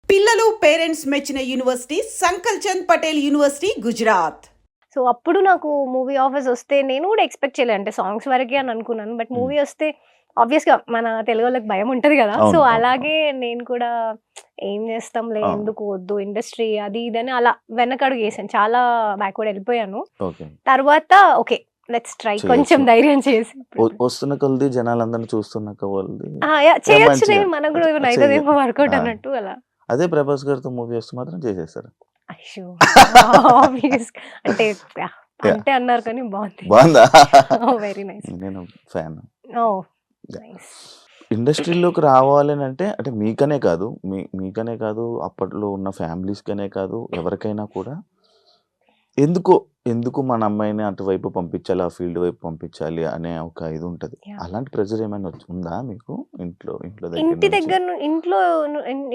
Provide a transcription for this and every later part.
పిల్లలు పేరెంట్స్ మెచ్చిన university Sankalchand Patel university Gujarat. So అప్పుడు నాకు మూవీ ఆఫర్స్ వస్తే నేను కూడా ఎక్స్పెక్ట్ చేయలేదు. అంటే సాంగ్స్ వరకే అని అనుకున్నాను. బట్ మూవీ వస్తే ఆబ్వియస్‌గా మన తెలుగు వాళ్ళకి భయం ఉంటది కదా! అవును. సో అవును. అలాగే నేను కూడా ఏం చేస్తాంలే, ఆ! ఎందుకు వద్దు ఇండస్ట్రీ అది ఇది అని అలా వెనకడుగేసాను. చాలా బ్యాక్వర్డ్ వెళ్ళిపోయాను. ఓకే. తర్వాత ఓకే. లెట్స్ ట్రై కొంచెం చేయొచ్చు. ధైర్యం చేసి. వస్తున్న కొలది జనాలందరిని చూస్తున్న కొలది యాహ్! చేయొచ్చులే మంచిగా మనకు కూడా ఏమైనా చెయ్య అయితదేమో వర్కౌట్ ఆ! అన్నట్టు అలా. అదే ప్రభాస్ గారితో మూవీ వస్తే మాత్రం చేసేస్తారు. అయ్యో! ఆబ్వియస్ అంటే యాహ్! యాహ్! అంటే అన్నారు కానీ బావుంది. బావుందా? ఓహ్! Very nice. నేను ఫ్యాన్. ఓహ్! యాహ్! నైస్. ఇండస్ట్రీలోకి రావాలనంటే అంటే మీకనే కాదు, మీకనే కాదు, అప్పట్లో ఉన్న ఫ్యామిలీస్‌కనే కాదు, ఎవరికైనా కూడా ఎందుకు మన అమ్మాయిని అటువైపు పంపించాలి, ఆ ఫీల్డ్ వైపు పంపించాలి అనే ఒక ఇది ఉంటది. యాహ్! అలాంటి ప్రెషర్ ఏమైనా ఉందా మీకు ఇంట్లో దగ్గర ఇంటి నుంచి? దగ్గర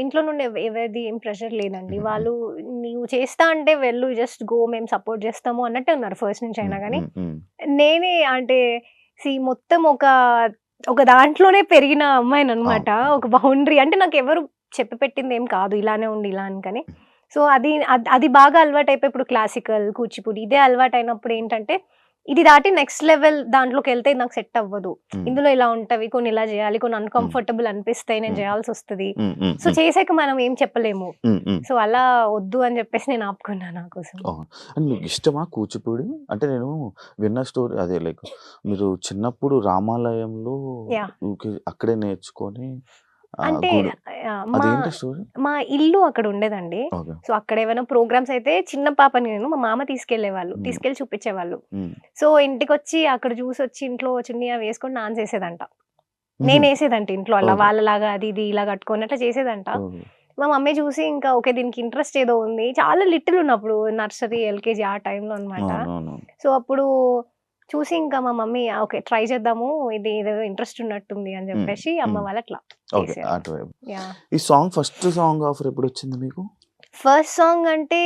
ఇంట్లో నుండి ఎవరిది ఏం ప్రెషర్ లేదండి. హ్మ్. వాళ్ళు "నీవు చేస్తా అంటే వెళ్ళు, జస్ట్ గో, మేము సపోర్ట్ చేస్తాము" అన్నట్టే ఉన్నారు ఫస్ట్ నుంచి అయినా హ్మ్. గానీ. హ్మ్. హ్మ్. నేనే అంటే మొత్తం ఒక దాంట్లోనే పెరిగిన అమ్మాయిననమాట. అవును. ఒక బౌండరీ అంటే నాకెవరు చెప్పి పెట్టిందేం కాదు. ఇలానే ఉండు ఇలా అని కానీ. సో, అది బాగా అలవాటయిపోయి ఇప్పుడు క్లాసికల్, కూచిపూడి ఇదే అలవాటయినప్పుడు ఏంటంటే, ఇది దాటి నెక్స్ట్ లెవెల్ దాంట్లోకెళ్తే నాకు సెట్ అవ్వదు. హ్మ్. ఇందులో ఇలా ఉంటవి, కొన్ని ఇలా జేయాలి, కొన్ని హ్మ్. అన్‌కంఫర్టబుల్ అనిపిస్తాయి, నేను హ్మ్. జేయాల్సొస్తది. హ్మ్. హ్మ్. సో, హ్మ్. చేసాక మనం ఏం చెప్పలేము. హ్మ్. హ్మ్. సో, అలా వద్దు అని జెప్పేసి నేను ఆపుకున్నా నా కోసం. అవును. అండ్ మీకు ఇష్టమా కూచిపూడి? అంటే నేను విన్న స్టోరీ అదే లైక్ మీరు చిన్నప్పుడు రామాలయంలో యాహ్! ఊకే అక్కడే నేర్చుకొని అంటే గుడి మా అదేంటి స్టోరీ? మా ఇల్లు అక్కడ ఉండేదండి. ఓకే. సో, అక్కడ ఏమైనా ప్రోగ్రామ్స్ అయితే చిన్న పాపని నేను మా మామ తీసుకెళ్ళేవాళ్ళు. హ్మ్. తీసుకెళ్ళి చూపించేవాళ్ళు. హ్మ్. సో, ఇంటికొచ్చి అక్కడ చూసొచ్చి ఇంట్లో చున్నీ అవి వేసుకొని డాన్స్ ఏసేదంట. హుహు. నేనేసేదంట ఇంట్లో అలా ఓకే. వాళ్ళలాగా అది ఇది ఇలా కట్టుకొని అట్లా చేసేదంట. ఓకే. మా మమ్మీ చూసి ఇంకా ఓకే దీనికి ఇంట్రెస్ట్ ఏదో ఉంది. చాలా లిటిల్ ఉన్నప్పుడు నర్సరీ, ఎల్‌కేజీ ఆ టైంలో అన్నమాట. అవునవును. సో, అప్పుడు చూసి ఇంకా మా మమ్మీ ఓకే ట్రై చేద్దాము. ఇదేదో ఇంట్రెస్ట్ ఉన్నట్టుంది అని హ్మ్. చెప్పేసి అమ్మ హ్మ్. వాళ్ళు అట్లా ఓకే. చేసారు. అటువైపు. యాహ్! ఈ ఫస్ట్ సాంగ్ ఆఫర్ ఎప్పుడొచ్చింది మీకు? ఫస్ట్ సాంగ్ అంటే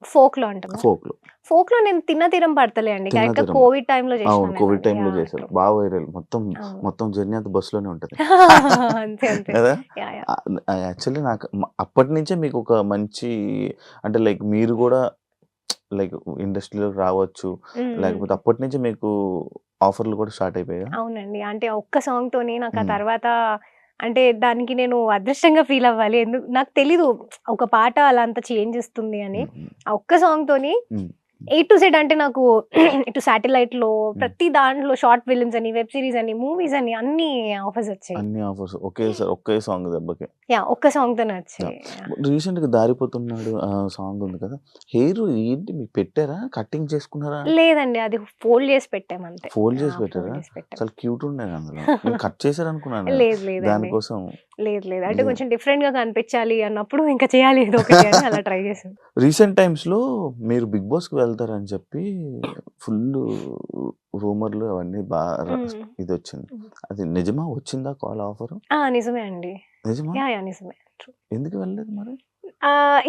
ఫోక్‌లో అంటున్నారా? ఫోక్‌లో. ఫోక్‌లో నేను 'తిన్న తీరం పడతలే' అండి. తిన్న కరెక్ట్‌గా తీరం. కోవిడ్ టైంలో చేసినా అవును. నేను కోవిడ్ అది. టైమ్‌లో యాహ్! చేశారు. ట్రూ. బాగా వైరల్. అవును. మొత్తం జర్నీ అంతా బస్‌లోనే ఉంటది. అంతే. అంతే. కదా! యాహ్! యాహ్! యాక్చువల్లీ నాకు అప్పటినుంచే మీకు ఒక మంచి అంటే లైక్ మీరు గూడా లైక్ ఇండస్ట్రీలోకి రావచ్చు. హ్మ్. హ్మ్. లేకపోతే అప్పటినుంచి మీకు ఆఫర్‌లు కూడా స్టార్ట్ అయిపోయాయా? అవునండి. అంటే ఆ ఒక్క సాంగ్‌తోని నాకు ఆ హ్మ్. తర్వాత అంటే దానికి నేను అదృష్టంగా ఫీల్ అవ్వాలి. నాకు తెలీదు ఒక పాట అలా అంత చేంజ్ ఇస్తుంది అని. హ్మ్. హ్మ్. ఆ ఒక్క సాంగ్‌తోని హ్మ్. ఏ టు జెడ్ అంటే నాకు ఇటు శాటిలైట్‌లో హ్మ్. ప్రతి దాంట్లో షార్ట్ ఫిల్మ్స్ అని, వెబ్ సీరీస్ అని, మూవీస్ అని అన్ని ఆఫర్స్ వచ్చాయి. అన్ని ఆఫర్స్ ఒకేసారి ఒకే సాంగ్ దెబ్బకి. యాహ్! ఒక్క సాంగ్‌తోనే యాహ్! వచ్చాయి. యాహ్! రీసెంట్‌గా 'దారిపోతున్నాడు' సాంగ్ ఉంది కదా! హెయిర్ ఏంటి మీకు పెట్టారా? కటింగ్ చేసుకున్నారా? లేదండి. అది ఫోల్డ్ చేసి పెట్టామంతే. ఫోల్డ్ చేసి ఫోల్డ్ పెట్టారా? చేసి పెట్టాం. చాలా క్యూట్ ఉండేది అందులో. నేను కట్ చేశారనుకున్నాను లేదండి. దానికోసం. లేదు. అంటే నిజం. కొంచెం డిఫరెంట్‌గా కనిపించాలి అన్నప్పుడు ఇంకా చేయాలి ఏదో ఒకటి అని అలా ట్రై చేశాను. రీసెంట్ టైమ్స్‌లో మీరు 'బిగ్ బాస్‌కి' వెళ్తారని చెప్పి ఫుల్లు రూమర్‌లు అవన్నీ హ్మ్. ఇదొచ్చింది. హ్మ్. అది నిజమా? వచ్చిందా కాల్ ఆఫరు? నిజమే అండి. నిజమా? యాహ్! నిజమే. ట్రూ. ఎందుకు వెళ్ళలేదు మరి?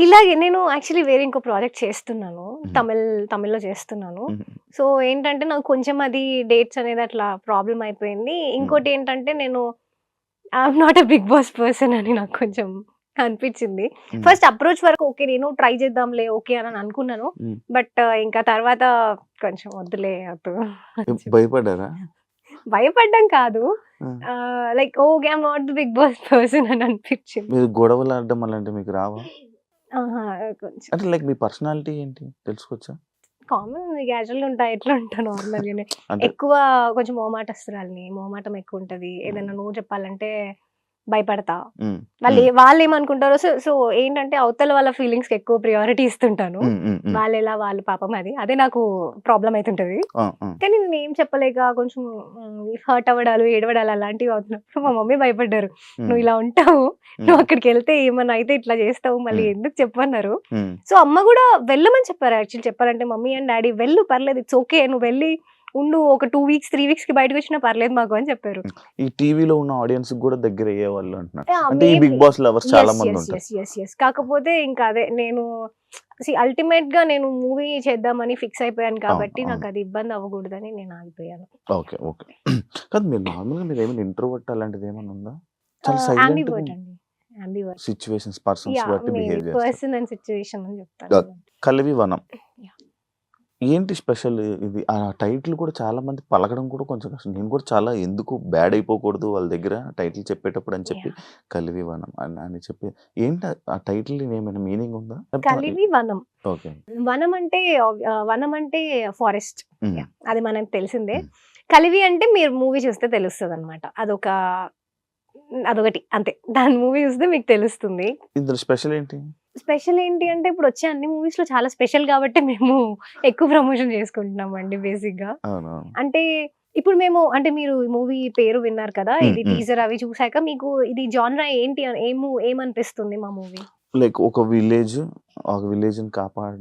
ఇలాగే నేను యాక్చువల్లీ వేరే ఇంకో ప్రాజెక్ట్ చేస్తున్నాను. హ్మ్. తమిళ్‌లో చేస్తున్నాను. హుహు. సో, ఏంటంటే నాకు కొంచెం అది డేట్స్ అనేది అట్లా ప్రాబ్లమ్ అయిపోయింది. హ్మ్. ఇంకోటేంటంటే నేను I'm not a Bigg Boss person అని నాకు కొంచెం అనిపిచ్చింది. హ్మ్. ఫస్ట్ అప్రోచ్ వరకు ఓకే. నేను ట్రై చేద్దాంలే ఓకే అని అనుకున్నాను. హ్మ్. బట్ ఇంకా తర్వాత కొంచెం వద్దులే వద్దు అని చెప్పి. భయపడ్డారా? భయపడ్డం కాదు. ఆ! Like okay. I'm not the Bigg Boss person అని అనిపిచ్చింది. మీరు గొడవలాడడం అలాంటివి మీకు రావా? ఆహా! కొంచెం అంటే లైక్ మీ పర్సనాలిటీ ఏంటి తెలుసుకోవచ్చా? కామన్ క్యాజువల్‌గా ఉంటా. ఎట్లా ఉంటా నార్మల్‌గానే. అంటే ఎక్కువ కొంచెం మొహమాటస్తురాలిని. మొహమాటం ఎక్కువుంటది. ఏదైనా నో చెప్పాలంటే భయపడతా. హ్మ్. హ్మ్. వాళ్ళేమనుకుంటారో సో సో ఏంటంటే అవతల వాళ్ళ ఫీలింగ్స్‌కి ఎక్కువ ప్రియారిటీ ఇస్తుంటాను. హ్మ్. హ్మ్. హ్మ్. వాళ్ళు పాపం అది. అదే నాకు ప్రాబ్లమ్ అయితుంటది. ఆ! ఆ! కానీ నేనేం చెప్పలేక కొంచెం హర్ట్ అవ్వడాలు, ఏడవడాలు అలాంటివి అవుతున్నప్పుడు మా మమ్మీ భయపడ్డారు. హ్మ్. "నువ్వు ఇలా ఉంటావు. హ్మ్. నువ్వు అక్కడికెళ్తే ఏమన్నా అయితే ఇట్లా చేస్తావు. మళ్ళీ హ్మ్. ఎందుకు చెప్పు" అన్నారు. హ్మ్. సో, అమ్మ గూడా వెళ్ళమని చెప్పారు యాక్చువల్లీ చెప్పాలంటే మమ్మీ అండ్ డ్యాడీ "వెళ్ళు పర్లేదు. It's okay. నువ్వు వెళ్లి ఉండు. ఒక 2 వీక్స్, 3 వీక్స్‌కి బయటకొచ్చినా పర్లేదు మాకు" అని చెప్పారు. ఈ టీవీలో ఉన్న ఆడియన్స్‌కి గూడా దగ్గరయ్యేవాళ్ళు అంటున్నారు. యాహ్! అంటే ఈ మేబీ. 'బిగ్ బాస్' లవర్స్ చాలా మందుంటారు. యెస్. కాకపోతే ఇంకా అదే నేను అల్టిమేట్‌గా నేను మూవీ చేద్దామని ఫిక్స్ అయిపోయాను అవును. కాబట్టి అవును. నాకది ఇబ్బంది అవ్వకూడదని నేను ఆగిపోయాను. ఓకే. ఓకే. కాదు మీరు నార్మల్‌గా మీరేమైనా ఇంట్రోవర్ట్ అలాంటిదేమన్నా ఉందా? చాలా సైలెంట్‌గా యాంబివర్ట్ అండి. ambivert. సిచ్యువేషన్స్, పర్సన్స్ Yeah, బట్టి maybe బిహేవ్ చేస్తారు. person and situation అని చెప్తాను. గా- కలివి వనం Yeah. ఏంటి స్పెషల్ ఇది? ఆ టైటిల్ కూడా చాలా మంది పలకడం కూడా కొంచెం కష్టం. నేను కూడా చాలా ఎందుకు బ్యాడ్ అయిపోకూడదు వాళ్ళ దగ్గర టైటిల్ చెప్పేటప్పుడు అని చెప్పి Yeah. కలివి వనం అని చెప్పి ఏంటి ఆ టైటిల్ ఏమైనా మీనింగ్ ఉందా? కలివి వనం. ఓకే. వనం అంటే ఫారెస్ట్. ఉమ్, అది మనకు తెలిసిందే. ఉమ్. కలివి అంటే మీరు మూవీ చూస్తే తెలుస్తుంది అనమాట. అదొకటి అంతే. దాని మూవీ చూస్తే మీకు తెలుస్తుంది. ఇందులో స్పెషల్ ఏంటి? స్పెషల్ ఏంటి అంటే ఇప్పుడు వచ్చే అన్ని మూవీస్ లో చాలా స్పెషల్ కాబట్టి మేము ఎక్కువ ప్రమోషన్ చేసుకుంటున్నామండి బేసిక్ గా. అవునవును. అంటే ఇప్పుడు మేము అంటే మీరు మూవీ పేరు విన్నారు కదా, ఉమ్, ఇది ఉమ్. టీజర్ అవి చూసాక మీకు ఇది జాన్రా ఏంటి ఏమనిపిస్తుంది మా మూవీ? లైక్ ఒక విలేజ్ కాపాడ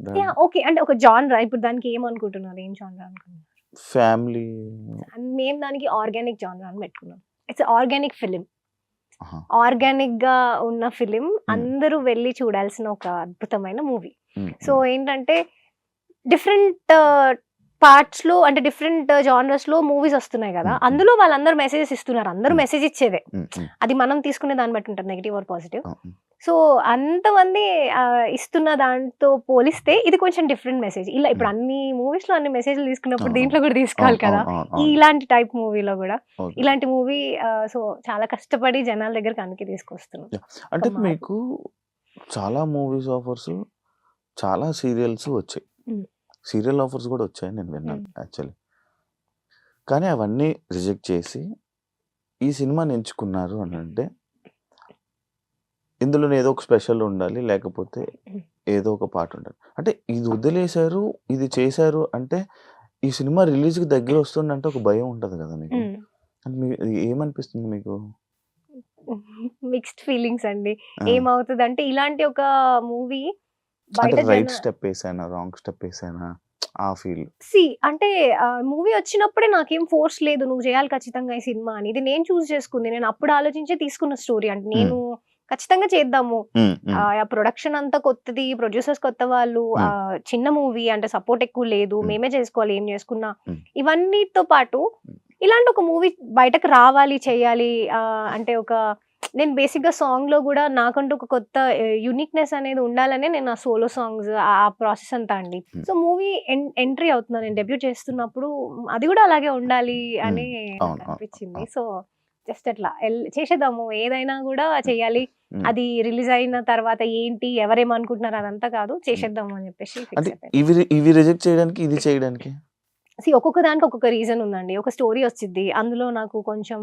ఓకే, అంటే ఒక జాన్రా. ఇప్పుడు దానికి ఏమనుకుంటున్నారు, ఏం జాన్రా అనుకుంటున్నారు? ఫ్యామిలీ. మేము దానికి ఆర్గానిక్ జాన్రా అని పెట్టుకున్నాం. It's organic film. ఆర్గానిక్ గా ఉన్న ఫిలిం, అందరూ వెళ్ళి చూడాల్సిన ఒక అద్భుతమైన మూవీ. సో ఏంటంటే డిఫరెంట్ పార్ట్స్ లో అంటే డిఫరెంట్ జానర్స్ లో మూవీస్ వస్తున్నాయి కదా, అందులో వాళ్ళందరూ మెసేజెస్ ఇస్తున్నారు. అందరూ మెసేజ్ ఇచ్చేదే, అది మనం తీసుకునే దాన్ని బట్టి ఉంటుంది, నెగిటివ్ ఆర్ పాజిటివ్. సో అంతమంది ఇస్తున్న దాంతో పోలిస్తే ఇది కొంచెం డిఫరెంట్ మెసేజ్. ఇలా ఇప్పుడు అన్ని మూవీస్ లో అన్ని మెసేజ్లు తీసుకున్నప్పుడు దీంట్లో కూడా తీసుకోవాలి కదా, ఇలాంటి టైప్ మూవీలో కూడా ఇలాంటి మూవీ. సో చాలా కష్టపడి జనాల దగ్గర కనుక తీసుకొస్తున్నాం. అంటే మీకు చాలా మూవీస్ ఆఫర్స్, చాలా సీరియల్స్ వచ్చాయి, సీరియల్ ఆఫర్స్ కూడా వచ్చాయి నేను విన్నాను యాక్చువల్లీ. కానీ అవన్నీ రిజెక్ట్ చేసి ఈ సినిమాని ఎంచుకున్నారు అని అంటే ఇందులో ఏదో ఒక స్పెషల్ ఉండాలి, లేకపోతే ఏదో ఒక పాట ఉండాలి. అంటే ఇది వదిలేశారు, ఇది చేశారు అంటే ఈ సినిమా రిలీజ్కి దగ్గర వస్తుందంటే ఒక భయం ఉంటుంది కదా మీకు. అంటే ఏమనిపిస్తుంది మీకు? మిక్స్డ్ ఫీలింగ్స్ అండి. ఏమవుతుంది అంటే ఇలాంటి ఒక మూవీ అంటే రైట్ స్టెప్ వేసానా, రాంగ్ స్టెప్ వేసానా ఆ ఫీల్. అంటే మూవీ వచ్చినప్పుడే నాకేం ఫోర్స్ లేదు నువ్వు చేయాలి ఖచ్చితంగా ఈ సినిమా అని. ఇది నేను చూస్ చేసుకుంది, నేను అప్పుడు ఆలోచించే తీసుకున్న స్టోరీ. అంటే నేను ఖచ్చితంగా చేద్దాము, ప్రొడక్షన్ అంతా కొత్తది, ప్రొడ్యూసర్స్ కొత్త వాళ్ళు, చిన్న మూవీ అంటే సపోర్ట్ ఎక్కువ లేదు, మేమే చేసుకోవాలి ఏం చేసుకున్నా. ఇవన్నీతో పాటు ఇలాంటి ఒక మూవీ బయటకు రావాలి, చేయాలి అంటే నేను బేసిక్ గా సాంగ్ లో కూడా నాకంటూ ఒక కొత్త యూనిక్నెస్ అనేది ఉండాలనే నేను ఆ సోలో సాంగ్స్ ఆ ప్రాసెస్ అంతా అండి. సో మూవీ ఎంట్రీ అవుతున్నా, నేను డెబ్యూట్ చేస్తున్నప్పుడు అది కూడా అలాగే ఉండాలి అని అనిపించింది. సో జస్ట్ అట్లా చేసేద్దాము, ఏదైనా కూడా చెయ్యాలి. అది రిలీజ్ అయిన తర్వాత ఏంటి ఎవరేమనుకుంటున్నారు అదంతా కాదు, చేసేద్దాము అని చెప్పేసి ఇవి రిజెక్ట్ చేయడానికి, ఇది చేయడానికి ఒక్కొక్క దానికి ఒక్కొక్క రీజన్ ఉందండి. ఒక స్టోరీ వచ్చింది, అందులో నాకు కొంచెం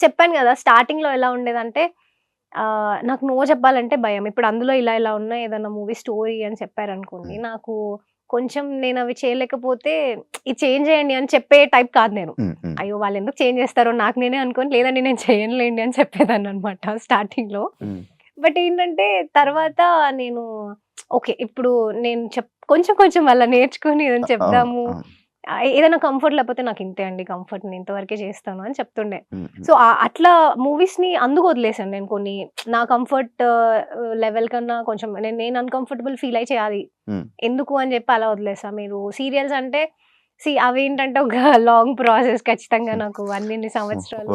చెప్పాను కదా స్టార్టింగ్ లో ఎలా ఉండేదంటే నాకు నో చెప్పాలంటే భయం. ఇప్పుడు అందులో ఇలా ఇలా ఉన్నాయి, ఏదన్నా మూవీ స్టోరీ అని చెప్పారనుకోండి, నాకు కొంచెం నేను అవి చేయలేకపోతే ఇది చేంజ్ చేయండి అని చెప్పే టైప్ కాదు నేను. అయ్యో వాళ్ళు ఎందుకు చేంజ్ చేస్తారో నాకు నేనే అనుకోని, లేదండి నేను చేయనులేండి అని చెప్పేదాన్ని అనమాట స్టార్టింగ్ లో. బట్ ఏంటంటే తర్వాత నేను ఓకే ఇప్పుడు నేను కొంచెం కొంచెం అలా నేర్చుకుని ఏదైనా చెప్దాము, ఏదైనా కంఫర్ట్ లేకపోతే నాకు ఇంతే అండి కంఫర్ట్, నేను ఇంతవరకే చేస్తాను అని చెప్తుండే. సో అట్లా మూవీస్ ని అందుకు వదిలేసాను నేను. కొన్ని నా కంఫర్ట్ లెవెల్ కన్నా కొంచెం నేను అన్కంఫర్టబుల్ ఫీల్ అయి చేయాలి ఎందుకు అని చెప్పి అలా వదిలేసా. మీరు సీరియల్స్ అంటే అవి ఏంటంటే ఒక లాంగ్ ప్రాసెస్, ఖచ్చితంగా నాకు అన్ని సంవత్సరాలు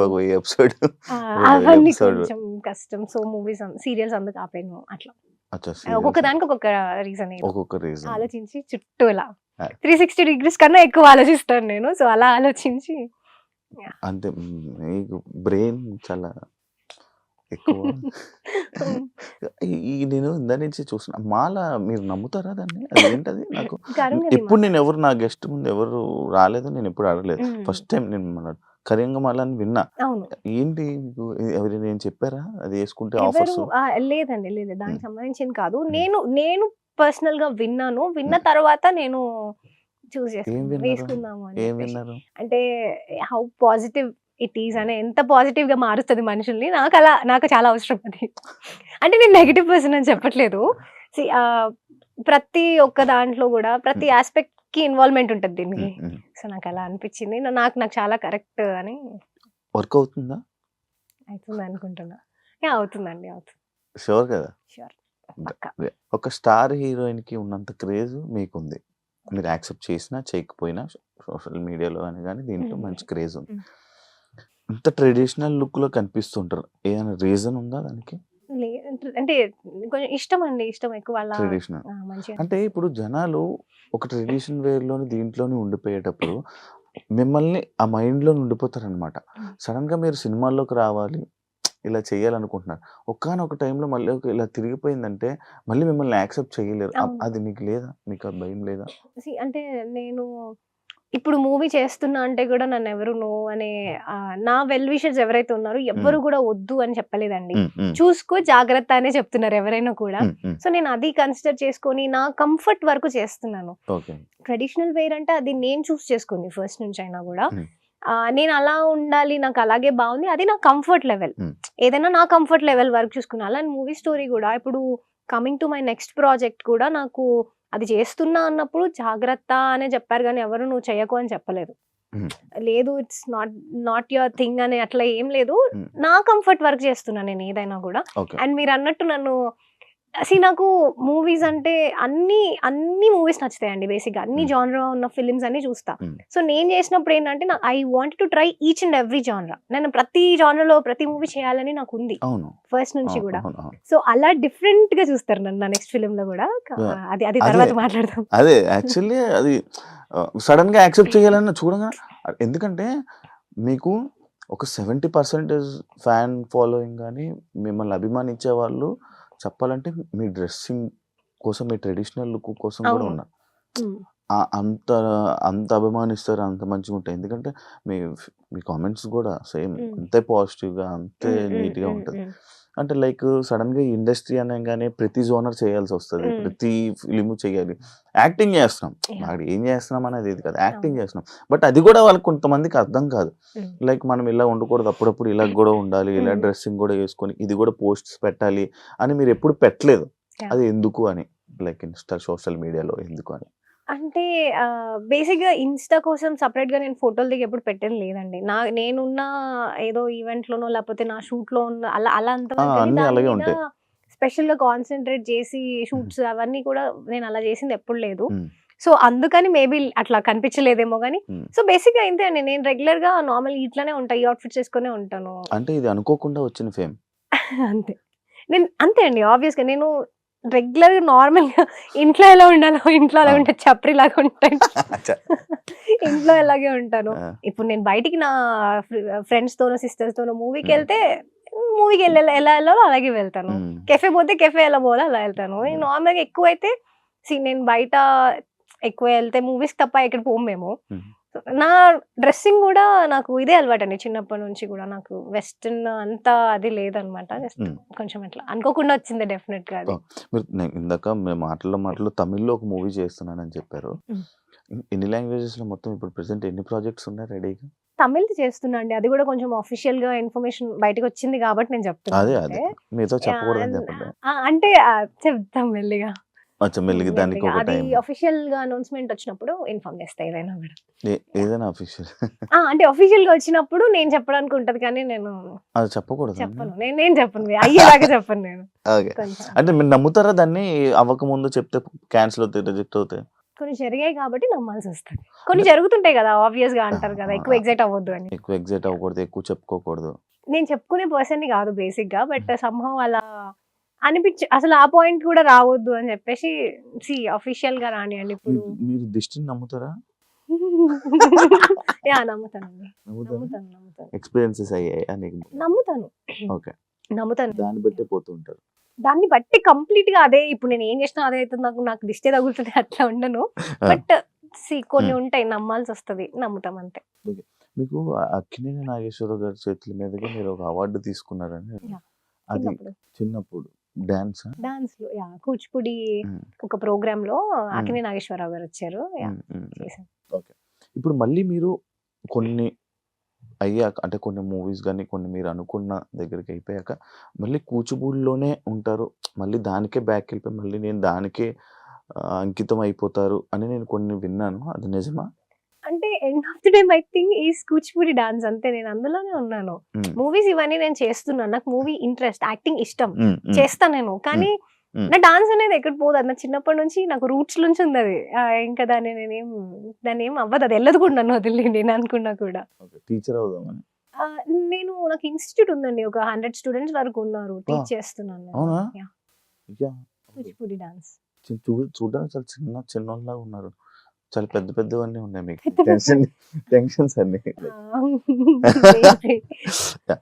అవన్నీ కొంచెం కష్టం. సో మూవీస్ సీరియల్స్ అందుకు ఆపాను. అట్లా ఒక్కొక్క దానికి ఒక్కొక్క రీజన్ ఆలోచించి చుట్టూ ఇలా 360 degrees కన్నా ఎక్కువ ఆలోచిస్తాను నేను. సో అలా ఆలోచించి అంటే మీకు బ్రెయిన్ చాలా ఎక్కువ. నేను ఇందా నుంచి చూసిన మాల, మీరు నమ్ముతారా దాన్ని? అది ఏంటది? నాకు ఎప్పుడు నేను నా గెస్ట్ ముందు ఎవరు రాలేదు, నేను ఎప్పుడు అడగలేదు. ఫస్ట్ టైం నేను కరింగమాల అని విన్నా. ఏంటి మీకు ఎవరైనా ఏం చెప్పారా అది వేసుకుంటే ఆఫర్స్? లేదండి, లేదు, దానికి సంబంధించింది కాదు. నేను పర్సనల్ గా విన్నాను. విన్న తర్వాత నేను చూస్ చేసుకున్నాను వేసుకుందాము అని. అంటే హౌ పాజిటివ్ ఇట్ ఈస్ అని, ఎంత పాజిటివ్ గా మారుస్తుంది మనుషుల్ని, నాకు చాలా అవసరం అది. అంటే నేను నెగిటివ్ పర్సన్ అని చెప్పట్లేదు. ప్రతి ఒక్క దాంట్లో కూడా ప్రతి ఆస్పెక్ట్ కి ఇన్వాల్వ్మెంట్ ఉంటుంది దీనికి. సో నాకు అలా అనిపించింది, నాకు చాలా కరెక్ట్ అని. వర్క్ అవుతుందా? అవుతుంది అనుకుంటున్నా. అవుతుందండి, అవుతుంది. షూర్ కదా? షూర్. ఒక స్టార్ హీరోయిన్ కి ఉన్నంత క్రేజ్ మీకుంది. మీరు యాక్సెప్ట్ చేసినా చేయకపోయినా సోషల్ మీడియాలో అని కానీ దీంట్లో మంచి క్రేజ్ ఉంది. ఇంత ట్రెడిషనల్ లుక్ లో కనిపిస్తుంటారు, ఏదైనా రీజన్ ఉందా దానికి? అంటే కొంచెం ఇష్టం ఎక్కువ అలా ట్రెడిషనల్. మంచిగా అంటే ఇప్పుడు జనాలు ఒక ట్రెడిషన్ వేర్‌లోని దీంట్లోని ఉండిపోయేటప్పుడు మిమ్మల్ని ఆ మైండ్‌లో ఉండిపోతారనమాట. సడెన్‌గా మీరు సినిమాల్లోకి రావాలి, ఇలా చేయాలనుకుంటున్నారు. ఒకానొక టైంలో మళ్ళీ ఇలా తిరిగిపోయిందంటే మళ్ళీ మిమ్మల్ని యాక్సెప్ట్ చేయలేరు. అవును. అది మీకు లేదా? మీకు ఆ భయం లేదా? అంటే నేను ఇప్పుడు మూవీ చేస్తున్నా అంటే కూడా నన్ను ఎవరు నో అనే నా వెల్ విషర్స్ ఎవరైతే ఉన్నారో ఎవ్వరు కూడా వద్దు అని చెప్పలేదండి. హ్మ్. హ్మ్. చూసుకో జాగ్రత్త అనే చెప్తున్నారు ఎవరైనా కూడా. హ్మ్. హ్మ్. సో నేను అది కన్సిడర్ చేసుకొని నా కంఫర్ట్ వరకు చేస్తున్నాను. ఓకే. ట్రెడిషనల్ వేర్ అంటే అది నేను చూస్ చేసుకుంది ఫస్ట్ నుంచి అయినా కూడా. హ్మ్. నేను అలా ఉండాలి, నాకు అలాగే బాగుంది, అది నా కంఫర్ట్ లెవెల్. హ్మ్. ఏదైనా నా కంఫర్ట్ లెవెల్ వరకు చూసుకున్నా. అలా మూవీ స్టోరీ కూడా ఇప్పుడు coming to my next project కూడా నాకు అది చేస్తున్నా అన్నప్పుడు జాగ్రత్త అనే చెప్పారు కానీ ఎవరు నువ్వు చేయకు అని చెప్పలేదు. హ్మ్. లేదు ఇట్స్ నాట్ యువర్ థింగ్ అని అట్లా ఏం లేదు. హ్మ్. నా కంఫర్ట్ వర్క్ చేస్తున్నా నేను ఏదైనా కూడా. ఓకే. అండ్ మీరు అన్నట్టు నన్ను నాకు మూవీస్ అంటే అన్ని మూవీస్ నచ్చుతాయండి బేసిక్గా. అన్ని హ్మ్. జానరా ఉన్న ఫిలిమ్స్ అన్ని చూస్తా. హ్మ్. సో నేను చేసినప్పుడు ఏంటంటే I want to try each and every genre. నేను ప్రతి జానరాలో ప్రతి మూవీ చేయాలని నాకు ఉంది అవును. ఫస్ట్ నుంచి అవును. కూడా. అవును. అవును. సో అలా డిఫరెంట్ గా చూస్తారు నన్ను నా నెక్స్ట్ ఫిలిం లో కూడా. యాహ్! అది అదే. తర్వాత మాట్లాడదాం. అదే యాక్చువల్లీ అది సడెన్‌గా యాక్సెప్ట్ చేయాలని చూడంగా ఎందుకంటే మీకు ఒక 70% ఫ్యాన్ ఫాలోయింగ్ గాని, మిమ్మల్ని అభిమానించే వాళ్ళు చెప్పాలంటే మీ డ్రెస్సింగ్ కోసం, మీ ట్రెడిషనల్ లుక్ కోసం కూడా అవును. ఉన్నారు. ఉమ్, అంత అంత అభిమానిస్తారు. అంత మంచిగుంటాయి. ఎందుకంటే మీ మీ కామెంట్స్ గూడా సేమ్ ఉమ్, అంతే పాజిటివ్‌గా, అంతే ఉమ్, ఉమ్, నీట్‌గా ఉమ్, ఉంటది. ఉమ్, అంటే లైక్ సడెన్‌గా ఈ ఇండస్ట్రీ అనంగానే ప్రతి జోనర్ చేయాల్సొస్తది. ఉమ్. ప్రతి ఫిల్ము చేయాలి. యాక్టింగ్ చేస్తున్నాం. Yeah. అక్కడ ఏం చేస్తున్నాం అనేది ఇది కాదు. యాక్టింగ్ అవును. చేస్తున్నాం. బట్ అది కూడా వాళ్ళకి కొంతమందికి అర్థం కాదు. ఉమ్, లైక్ మనం ఇలా ఉండకూడదు. అప్పుడప్పుడు ఇలా గూడా ఉండాలి. ఇలా ఉమ్, డ్రెస్సింగ్ గూడా యేసుకొని ఇది గూడా పోస్ట్స్ పెట్టాలి అని మీరెప్పుడు పెట్టలేదు. yeah. అది ఎందుకు అని? లైక్ సోషల్ మీడియాలో ఎందుకు అని? అంటే బేసిక్‌గా ఇన్‌స్టా కోసం సెపరేట్‌గా నేను ఫోటోలు దిగి ఎప్పుడు పెట్టింది లేదండి. నేనున్న ఏదో ఈవెంట్‌లోనో లేకపోతే నా షూట్‌లో ఉన్న అలా అలా అంతవరకు గాని అన్నీ దాని అలాగే మీద ఉంటాయి. స్పెషల్‌గా కాన్సంట్రేట్ చేసి హ్మ్. షూట్స్ అవన్నీ కూడా నేను అలా చేసింది ఎప్పుడు లేదు. హ్మ్. సో అందుకని మేబీ అట్లా కనిపించలేదేమో గాని. హ్మ్. సో బేసిక్‌గా ఇంతే అండి. నేను రెగ్యులర్‌గా నార్మల్ ఇట్లనే ఉంటా. ఈ అవుట్‌ఫిట్స్ ఏసుకొనే ఉంటాను. అంటే ఇది అనుకోకుండా వచ్చిన ఫేమ్. అంతే. అంతే అండి. ఆబ్వియస్‌గా నేను రెగ్యులర్‌గా నార్మల్‌గా ఇంట్లో ఎలా ఉండాలో ఇంట్లో అలా ఆ! ఉంటే చప్రిలాగా ఉంటాను. ఛ! ఇంట్లో అలాగే ఉంటాను. ఆ! ఇప్పుడు నేను బయటికి నా ఫ్రెండ్స్‌తోనో, సిస్టర్స్‌తోనో హ్మ్. మూవీకెళ్తే ఎలా ఎళ్ళాలో అలాగే వెళ్తాను. హ్మ్. కెఫే పోతే కెఫే ఎలా పోవాలో అలా ఎళ్తాను. హ్మ్. నార్మల్‌గా ఎక్కువైతే నేను బయట ఎక్కువ ఎళ్తే మూవీస్‌కి తప్ప ఎక్కడికి పోము మేము. హ్మ్. నా డ్రెస్సింగ్ గూడా నాకు ఇదే అలవాటండి చిన్నప్పటి నుంచి గూడా. నాకు వెస్టర్న్ అంత అది లేదనమాట. జస్ట్ హ్మ్. కొంచెం అట్లా అనుకోకుండా వచ్చింది డెఫినిట్‌గా అది. మీరు ఇందాక మేము మాటల్లో తమిళ్‌లో ఒక మూవీ చేస్తున్నానని చెప్పారు. హ్మ్. ఎన్ని లాంగ్వేజెస్‌లో మొత్తం ఇప్పుడు ప్రెజెంట్ ఎన్ని ప్రాజెక్ట్స్ ఉన్నాయి రెడీగా? తమిళ్‌ది చేస్తున్నా అండి. అది గూడా కొంచెం ఆఫిషియల్‌గా ఇన్ఫర్మేషన్ బయటకొచ్చింది గాబట్టి నేను చెప్తున్నాను అదే. అంతే. మీతో చెప్పకూడదని యాహ్! చెప్పండి. అంటే చెప్తాం మెల్లిగా. అచ్చా మెల్లిగా దానికి మెల్లిగా. ఒక అది టైమ్. ఆఫిషియల్‌గా అనౌన్స్‌మెంట్ వచ్చినప్పుడు ఇన్ఫార్మ్ చేస్తా ఏదైనా గూడా. యాహ్! ఏదైనా అఫీషియల్. అంటే ఆఫిషియల్‌గా వచ్చినప్పుడు నేను చెప్పడానికి ఉంటది కానీ నేను అది చెప్పకూడదండి? చెప్పను. నేను చెప్పను. అయ్యేదాకా చెప్పను నేను. ఓకే. కొంచెం అంటే మీరు నమ్ముతారా దాన్ని అవ్వకముందు చెప్తే క్యాన్సిల్ అవుతాయి, రిజెక్ట్ అవుతాయి? కొన్ని జరిగాయి కాబట్టి నమ్మాల్సొస్తది. కొన్ని అంటే జరుగుతుంటాయి గదా! ఆబ్వియస్‌గా అంటారు కదా! ఎక్కువ ఆ! ఎక్సైట్ అవ్వద్దు అని. ఎక్కువ ఎక్సైట్ అవ్వకూడదు, ఎక్కువ చెప్పుకోకూడదు. నేను చెప్పుకునే పర్సన్‌ని గాదు బేసిక్‌గా. బట్ సంహౌ అలా అసలు ఆ పాయింట్ కూడా రావద్దు అని చెప్పేసి ఆఫిషియల్‌గా రానియండి ఇప్పుడు. మీరు దిష్టిని నమ్ముతారా? నమ్ముతానండి. నమ్ముతారా? నమ్ముతాను. ఎక్స్‌పీరియన్సెస్ అయ్యాయా నీకు? నమ్ముతాను. ఓకే. నమ్ముతాను. దాన్ని బట్టే పోతూ ఉంటారు. దాన్ని బట్టి కంప్లీట్‌గా అదే ఇప్పుడు నేను ఏం చేసినా అదే అయితది. నాకు దిష్టే తగులుతది అట్లా ఉండను. ఆ! బట్ కొన్ని హ్మ్. ఉంటాయి నమ్మాల్సొస్తది. నమ్ముతాం అంతే. ఓకే. మీకు అక్కినేని నాగేశ్వరరావు గారి చేతుల మీదుగా మీరు ఒక అవార్డ్ తీసుకున్నారని యాహ్! అది చిన్నప్పుడు. చిన్నప్పుడు డాన్సా? డాన్స్‌లో కూచిపూడి హ్మ్. ఒక ప్రోగ్రామ్‌లో హ్మ్. అక్కినేని నాగేశ్వరరావు గారు వచ్చారు. హ్మ్. హ్మ్. చేశాను. ఓకే. ఇప్పుడు మళ్ళీ మీరు కొన్ని అయ్యాక అంటే కొన్ని మూవీస్ గాని, కొన్ని మీరు అనుకున్న దగ్గరికి అయిపోయాక మళ్ళీ కూచిపూడిలోనే ఉంటారు. మళ్ళీ దానికే బ్యాక్‌కెళ్ళిపోయి మళ్ళీ నేను దానికే అంకితం అయిపోతారు అని నేను కొన్ని విన్నాను. అది నిజమా? అంటే end of the day my thing is Kuchipudi dance అంతే. నేను అందులోనే ఉన్నాను. హ్మ్. మూవీస్ ఇవన్నీ నేను చేస్తున్నాను. నాకు మూవీ ఇంట్రెస్ట్, యాక్టింగ్ ఇష్టం. హ్మ్. హ్మ్. చేస్తా నేను. కానీ హ్మ్. నా డాన్స్ అనేది ఎక్కడికి పోదు. అది నా చిన్నప్పటి నుంచి నాకు రూట్స్ నుంచి ఉందది. ఇంకా దాన్ని అవ్వదు. అది ఎళ్ళదు కూడా నన్ను వదిలి నేను అనుకున్నా కూడా. ఓకే. టీచర్ అవుదామని. నాకు ఇన్స్టిట్యూట్ ఉందండి. ఒక 100 స్టూడెంట్స్ వరకు ఉన్నారు. టీచ్ చేస్తున్నాను నేను. అవునా? యాహ్! Yeah Kuchipudi dance. చూడడానికి చాలా చిన్నోళ్ళలాగా ఉన్నారు. చాలా పెద్ద పెద్దవన్నీ ఉన్నాయి మీకు. టెన్షన్స్ అన్ని. ఆ! లేదు. యా